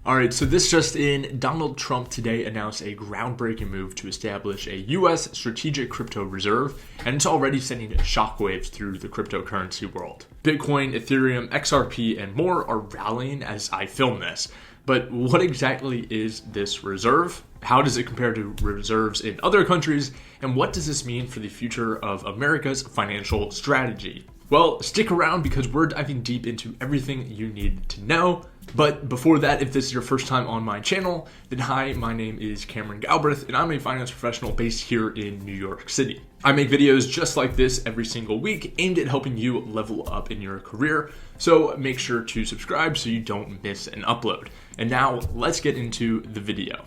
All right, so this just in, Donald Trump today announced a groundbreaking move to establish a U.S. strategic crypto reserve, and it's already sending shockwaves through the cryptocurrency world. Bitcoin, Ethereum, XRP, and more are rallying as I film this. But what exactly is this reserve? How does it compare to reserves in other countries? And what does this mean for the future of America's financial strategy? Well, stick around because we're diving deep into everything you need to know. But before that, if this is your first time on my channel, then hi, my name is Cameron Galbraith, and I'm a finance professional based here in New York City. I make videos just like this every single week aimed at helping you level up in your career, so make sure to subscribe so you don't miss an upload. And now, let's get into the video.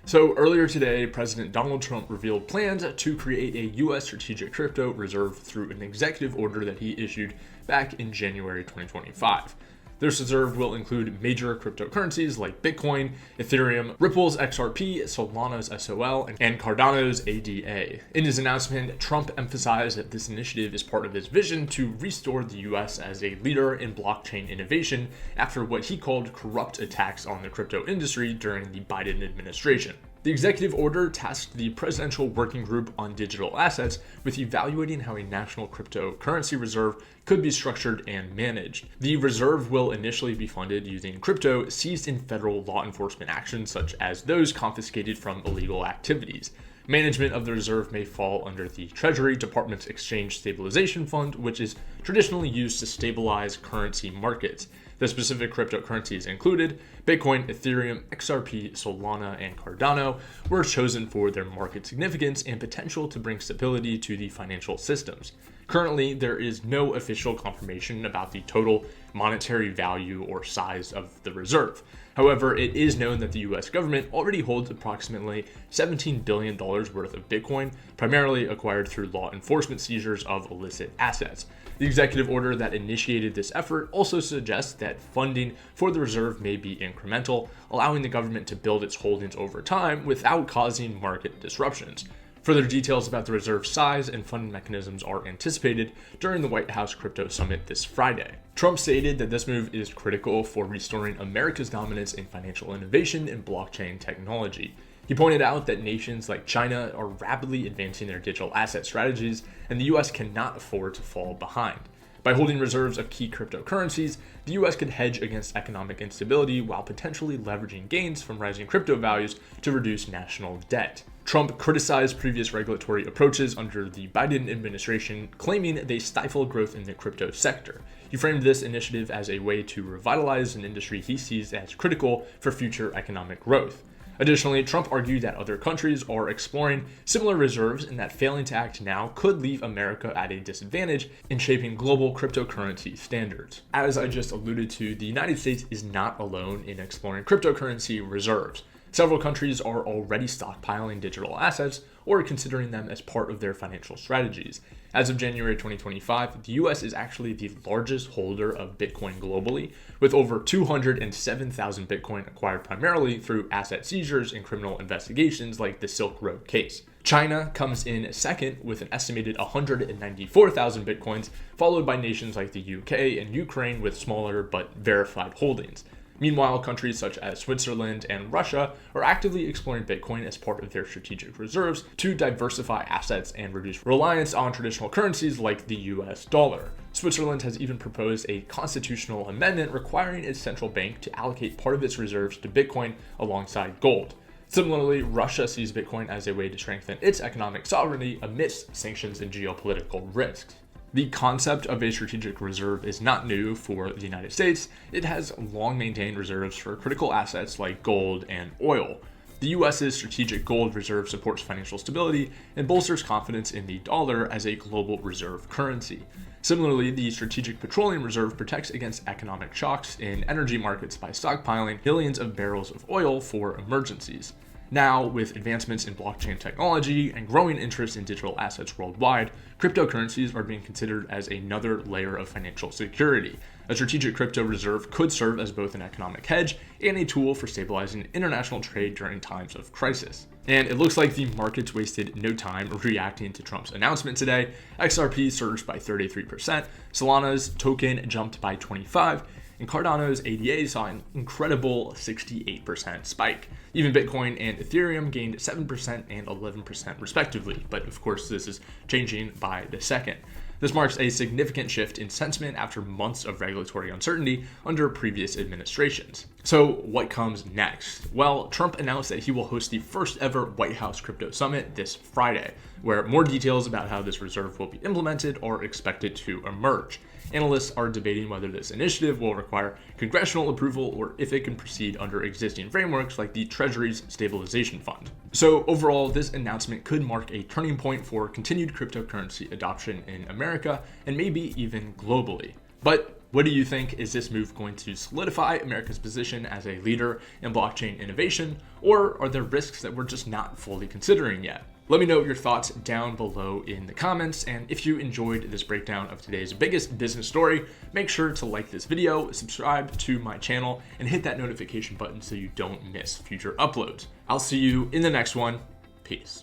So earlier today, President Donald Trump revealed plans to create a U.S. strategic crypto reserve through an executive order that he issued back in January 2025. This reserve will include major cryptocurrencies like Bitcoin, Ethereum, Ripple's XRP, Solana's SOL, and Cardano's ADA. In his announcement, Trump emphasized that this initiative is part of his vision to restore the U.S. as a leader in blockchain innovation after what he called corrupt attacks on the crypto industry during the Biden administration. The executive order tasked the Presidential Working Group on Digital Assets with evaluating how a national cryptocurrency reserve could be structured and managed. The reserve will initially be funded using crypto seized in federal law enforcement actions, such as those confiscated from illegal activities. Management of the reserve may fall under the Treasury Department's Exchange Stabilization Fund, which is traditionally used to stabilize currency markets. The specific cryptocurrencies included Bitcoin, Ethereum, XRP, Solana, and Cardano were chosen for their market significance and potential to bring stability to the financial systems. Currently, there is no official confirmation about the total monetary value or size of the reserve. However, it is known that the US government already holds approximately $17 billion worth of Bitcoin, primarily acquired through law enforcement seizures of illicit assets. The executive order that initiated this effort also suggests that funding for the reserve may be incremental, allowing the government to build its holdings over time without causing market disruptions. Further details about the reserve size and funding mechanisms are anticipated during the White House Crypto Summit this Friday. Trump stated that this move is critical for restoring America's dominance in financial innovation and blockchain technology. He pointed out that nations like China are rapidly advancing their digital asset strategies, and the US cannot afford to fall behind. By holding reserves of key cryptocurrencies, the US could hedge against economic instability while potentially leveraging gains from rising crypto values to reduce national debt. Trump criticized previous regulatory approaches under the Biden administration, claiming they stifle growth in the crypto sector. He framed this initiative as a way to revitalize an industry he sees as critical for future economic growth. Additionally, Trump argued that other countries are exploring similar reserves and that failing to act now could leave America at a disadvantage in shaping global cryptocurrency standards. As I just alluded to, the United States is not alone in exploring cryptocurrency reserves. Several countries are already stockpiling digital assets or considering them as part of their financial strategies. As of January 2025, the US is actually the largest holder of Bitcoin globally, with over 207,000 Bitcoin acquired primarily through asset seizures and criminal investigations like the Silk Road case. China comes in second with an estimated 194,000 Bitcoins, followed by nations like the UK and Ukraine with smaller but verified holdings. Meanwhile, countries such as Switzerland and Russia are actively exploring Bitcoin as part of their strategic reserves to diversify assets and reduce reliance on traditional currencies like the US dollar. Switzerland has even proposed a constitutional amendment requiring its central bank to allocate part of its reserves to Bitcoin alongside gold. Similarly, Russia sees Bitcoin as a way to strengthen its economic sovereignty amidst sanctions and geopolitical risks. The concept of a strategic reserve is not new for the United States. It has long maintained reserves for critical assets like gold and oil. The US's strategic gold reserve supports financial stability and bolsters confidence in the dollar as a global reserve currency. Similarly, the Strategic Petroleum Reserve protects against economic shocks in energy markets by stockpiling billions of barrels of oil for emergencies. Now, with advancements in blockchain technology and growing interest in digital assets worldwide, cryptocurrencies are being considered as another layer of financial security. A strategic crypto reserve could serve as both an economic hedge and a tool for stabilizing international trade during times of crisis. And it looks like the markets wasted no time reacting to Trump's announcement today. XRP surged by 33%, Solana's token jumped by 25%, and Cardano's ADA saw an incredible 68% spike. Even Bitcoin and Ethereum gained 7% and 11% respectively, but of course this is changing by the second. This marks a significant shift in sentiment after months of regulatory uncertainty under previous administrations. So what comes next? Well, Trump announced that he will host the first ever White House Crypto Summit this Friday, where more details about how this reserve will be implemented are expected to emerge. Analysts are debating whether this initiative will require congressional approval or if it can proceed under existing frameworks like the Treasury's Stabilization Fund. So overall, this announcement could mark a turning point for continued cryptocurrency adoption in America and maybe even globally. But what do you think? Is this move going to solidify America's position as a leader in blockchain innovation, or are there risks that we're just not fully considering yet? Let me know your thoughts down below in the comments, and if you enjoyed this breakdown of today's biggest business story, make sure to like this video, subscribe to my channel, and hit that notification button so you don't miss future uploads. I'll see you in the next one. Peace.